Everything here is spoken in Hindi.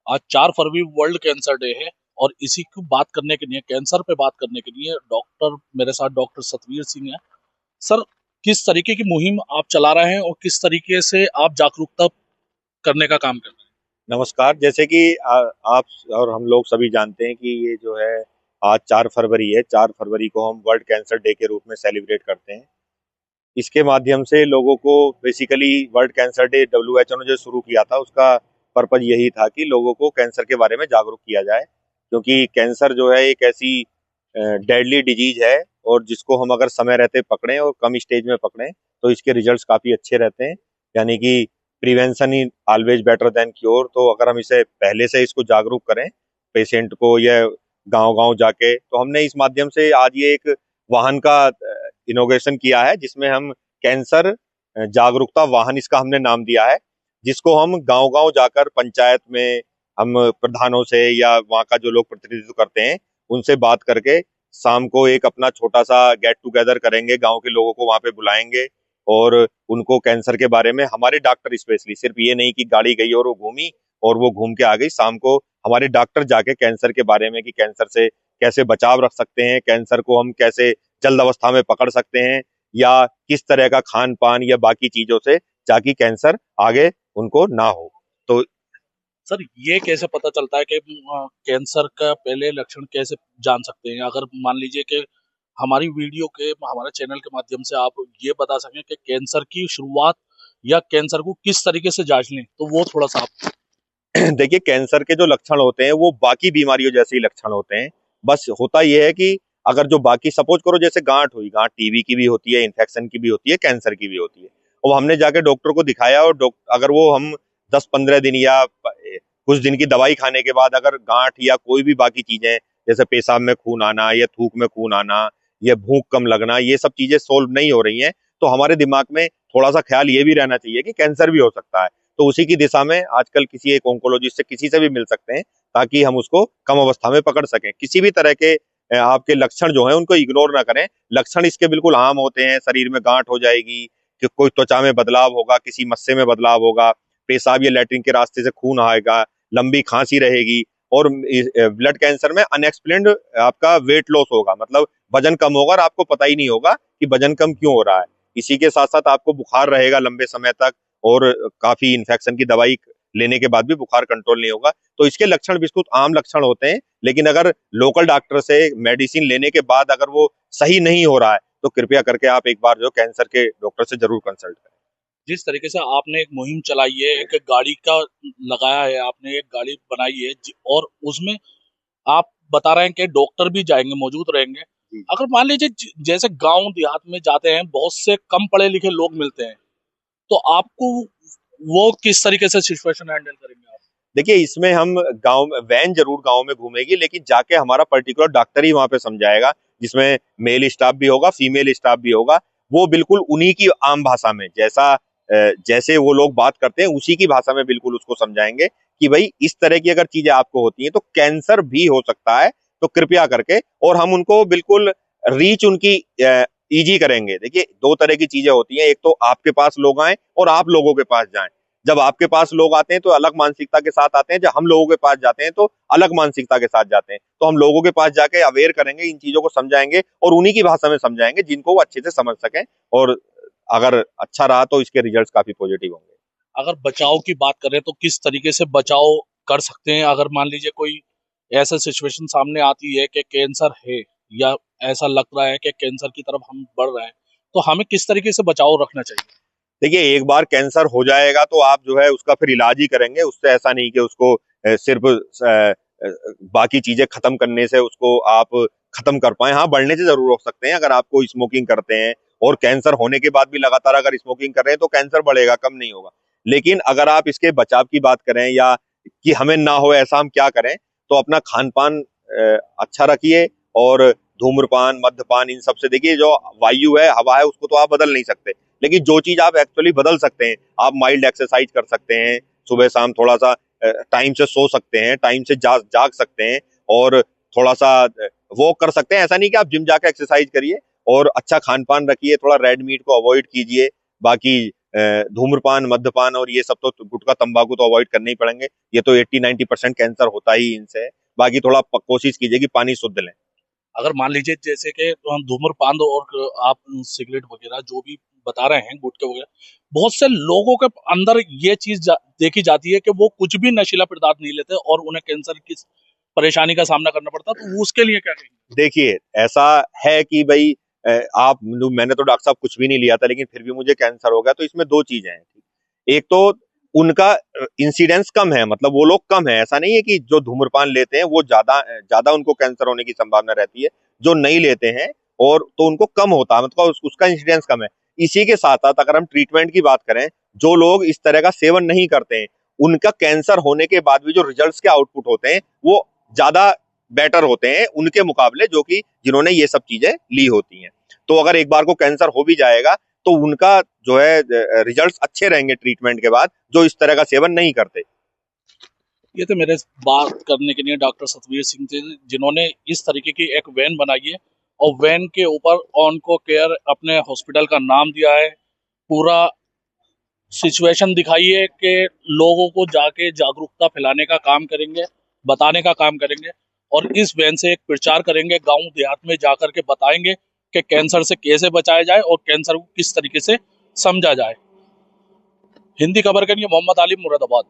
आज 4 फरवरी वर्ल्ड कैंसर डे है और इसी को बात करने के लिए, कैंसर पे बात करने के लिए डॉक्टर मेरे साथ डॉक्टर सतवीर सिंह है। सर, किस तरीके की मुहिम आप चला रहे हैं और किस तरीके से आप जागरूकता करने का काम कर रहे नमस्कार। जैसे कि आप और हम लोग सभी जानते हैं कि ये जो है आज 4 फरवरी है। 4 फरवरी को हम वर्ल्ड कैंसर डे के रूप में सेलिब्रेट करते हैं। इसके माध्यम से लोगों को basically world cancer day WHO ने जो शुरू किया था उसका पर्पज यही था कि लोगों को कैंसर के बारे में जागरूक किया जाए, क्योंकि कैंसर जो है एक ऐसी डेडली डिजीज है और जिसको हम अगर समय रहते पकड़ें और कम स्टेज में पकड़ें तो इसके रिजल्ट्स काफ़ी अच्छे रहते हैं। यानी कि प्रिवेंशन ही ऑलवेज बेटर देन क्योर। तो अगर हम इसे पहले से इसको जागरूक करें पेशेंट को या गांव गांव जाके, तो हमने इस माध्यम से आज ये एक वाहन का इनोग्रेशन किया है जिसमें हम कैंसर जागरूकता वाहन इसका हमने नाम दिया है, जिसको हम गांव गांव जाकर पंचायत में हम प्रधानों से या वहाँ का जो लोग प्रतिनिधित्व करते हैं उनसे बात करके शाम को एक अपना छोटा सा गेट टुगेदर करेंगे, गांव के लोगों को वहां पे बुलाएंगे और उनको कैंसर के बारे में हमारे डॉक्टर स्पेशली, सिर्फ ये नहीं कि गाड़ी गई और वो घूमी और वो घूम के आ गई, शाम को हमारे डॉक्टर जाके कैंसर के बारे में कि कैंसर से कैसे बचाव रख सकते हैं, कैंसर को हम कैसे जल्द अवस्था में पकड़ सकते हैं या किस तरह का खान पान या बाकी चीजों से ताकि कैंसर आगे उनको ना हो। तो हैं? सर, ये कैसे पता चलता है कि कैंसर का पहले लक्षण कैसे जान सकते हैं? अगर मान लीजिए कि हमारी वीडियो के, हमारे चैनल के माध्यम से आप ये बता सकें कि कैंसर की शुरुआत या कैंसर को किस तरीके से जांच लें, तो वो थोड़ा सा आप। देखिए, कैंसर के जो लक्षण होते हैं वो बाकी बीमारियों जैसे ही लक्षण होते हैं। बस होता यह है कि अगर जो बाकी सपोज करो जैसे गांठ हुई, गांठ टीबी की भी होती है, इन्फेक्शन की भी होती है, कैंसर की भी होती है, और हमने जाके डॉक्टर को दिखाया और अगर वो हम 10-15 दिन या कुछ दिन की दवाई खाने के बाद अगर गांठ या कोई भी बाकी चीजें जैसे पेशाब में खून आना या थूक में खून आना या भूख कम लगना, ये सब चीजें सोल्व नहीं हो रही हैं, तो हमारे दिमाग में थोड़ा सा ख्याल ये भी रहना चाहिए कि कैंसर भी हो सकता है। तो उसी की दिशा में आजकल किसी एक ऑन्कोलॉजिस्ट से किसी से भी मिल सकते हैं ताकि हम उसको कम अवस्था में पकड़ सकें। किसी भी तरह के आपके लक्षण जो हैं उनको इग्नोर ना करें। लक्षण इसके बिल्कुल आम होते हैं, शरीर में गांठ हो जाएगी, कि कोई त्वचा में बदलाव होगा, किसी मस्से में बदलाव होगा, पेशाब या लैट्रिन के रास्ते से खून आएगा, लंबी खांसी रहेगी और ब्लड कैंसर में अनएक्सप्लेन्ड आपका वेट लॉस होगा, मतलब वजन कम होगा और आपको पता ही नहीं होगा कि वजन कम क्यों हो रहा है। इसी के साथ साथ आपको बुखार रहेगा लंबे समय तक और काफी इन्फेक्शन की दवाई लेने के बाद भी बुखार कंट्रोल नहीं होगा। तो इसके लक्षण बिल्कुल आम लक्षण होते हैं, लेकिन अगर लोकल डॉक्टर से मेडिसिन लेने के बाद अगर वो सही नहीं हो रहा है तो कृपया करके आप एक बार जो कैंसर के डॉक्टर से जरूर कंसल्ट करें। जिस तरीके से आपने एक मुहिम चलाई है, एक गाड़ी का लगाया है, आपने एक गाड़ी बनाई है और उसमें आप बता रहे हैं कि डॉक्टर भी जाएंगे, मौजूद रहेंगे। जी। अगर मान लीजिए जैसे गांव देहात में जाते हैं, बहुत से कम पढ़े लिखे लोग मिलते हैं, तो आपको वो किस तरीके से सिचुएशन हैंडल करेंगे आप? देखिए, इसमें हम गांव में वैन जरूर गांव में घूमेगी, लेकिन जाके हमारा पर्टिकुलर डॉक्टर ही वहां पे समझाएगा, जिसमें मेल स्टाफ भी होगा, फीमेल स्टाफ भी होगा। वो बिल्कुल उन्हीं की आम भाषा में जैसे वो लोग बात करते हैं उसी की भाषा में बिल्कुल उसको समझाएंगे कि भाई इस तरह की अगर चीजें आपको होती हैं तो कैंसर भी हो सकता है, तो कृपया करके, और हम उनको बिल्कुल रीच उनकी इजी करेंगे। देखिए, दो तरह की चीजें होती हैं, एक तो आपके पास लोग आए और आप लोगों के पास जाएं। जब आपके पास लोग आते हैं तो अलग मानसिकता के साथ आते हैं, जब हम लोगों के पास जाते हैं तो अलग मानसिकता के साथ जाते हैं। तो हम लोगों के पास जाके अवेयर करेंगे, इन चीजों को समझाएंगे और उन्हीं की भाषा में समझाएंगे जिनको वो अच्छे से समझ सकें, और अगर अच्छा रहा तो इसके रिजल्ट काफी पॉजिटिव होंगे। अगर बचाव की बात करें तो किस तरीके से बचाव कर सकते हैं? अगर मान लीजिए कोई ऐसा सिचुएशन सामने आती है कि कैंसर है या ऐसा लग रहा है कि कैंसर की तरफ हम बढ़ रहे हैं, तो हमें किस तरीके से बचाव रखना चाहिए? देखिए, एक बार कैंसर हो जाएगा तो आप जो है उसका फिर इलाज ही करेंगे, उससे ऐसा नहीं कि उसको सिर्फ बाकी चीजें खत्म करने से उसको आप खत्म कर पाए। हाँ, बढ़ने से जरूर रोक सकते हैं। अगर आपको स्मोकिंग करते हैं और कैंसर होने के बाद भी लगातार अगर स्मोकिंग कर रहे हैं तो कैंसर बढ़ेगा, कम नहीं होगा। लेकिन अगर आप इसके बचाव की बात करें या कि हमें ना हो ऐसा हम क्या करें, तो अपना खान पान अच्छा रखिए और धूम्रपान, मद्यपान, इन सब से, देखिए जो वायु है, हवा है, उसको तो आप बदल नहीं सकते, लेकिन जो चीज आप एक्चुअली बदल सकते हैं, आप माइल्ड एक्सरसाइज कर सकते हैं, सुबह शाम थोड़ा सा टाइम से सो सकते हैं, टाइम से जाग सकते हैं और थोड़ा सा वॉक कर सकते हैं। ऐसा नहीं कि आप जिम जाके एक्सरसाइज करिए, और अच्छा खान पान रखिए, थोड़ा रेड मीट को अवॉइड कीजिए। बाकी धूम्रपान, मद्यपान और ये सब तो गुटखा तंबाकू तो अवॉइड करने ही पड़ेंगे। ये तो 80-90% कैंसर होता ही इनसे है। बाकी थोड़ा कोशिश कीजिए कि पानी शुद्ध लें। अगर मान लीजिए जैसे कि हम धूम्रपान और आप सिगरेट वगैरह जो भी बता रहे हैं, गुटखे वगैरह, बहुत से लोगों के अंदर ये चीज देखी जाती है कि वो कुछ भी नशीला पदार्थ नहीं लेते और उन्हें कैंसर की परेशानी का सामना करना पड़ता, तो उसके लिए क्या कहेंगे? देखिए, ऐसा है कि भाई आप मैंने तो डॉक्टर साहब कुछ भी नहीं लिया था, लेकिन फिर भी मुझे कैंसर हो गया, तो इसमें दो चीजें हैं। एक तो उनका इंसिडेंस कम है, मतलब वो लोग कम है। ऐसा नहीं है कि जो धूम्रपान लेते हैं वो ज्यादा ज्यादा उनको कैंसर होने की संभावना रहती है। जो नहीं लेते हैं और तो उनको कम होता है, मतलब उसका इंसिडेंस कम है। इसी के साथ साथ अगर हम ट्रीटमेंट की बात करें, जो लोग इस तरह का सेवन नहीं करते हैं, उनका कैंसर होने के बाद भी जो रिजल्ट्स के आउटपुट होते हैं वो ज्यादा बेटर होते हैं उनके मुकाबले, जो कि जिन्होंने ये सब चीजें ली होती हैं। तो अगर एक बार को कैंसर हो भी जाएगा तो उनका जो है रिजल्ट्स अच्छे रहेंगे ट्रीटमेंट के बाद, जो इस तरह का सेवन नहीं करते। ये तो मेरे बात करने के लिए डॉक्टर सतवीर सिंह थे, जिन्होंने इस तरीके की एक वैन बनाई है और वैन के ऊपर ऑनको केयर अपने हॉस्पिटल का नाम दिया है। पूरा सिचुएशन दिखाई है कि लोगों को जाके जागरूकता फैलाने का काम करेंगे, बताने का काम करेंगे और इस वैन से एक प्रचार करेंगे, गांव देहात में जाकर के बताएंगे कि कैंसर से कैसे बचाया जाए और कैंसर को किस तरीके से समझा जाए। हिंदी खबर के लिए मोहम्मद आलिम, मुरादाबाद।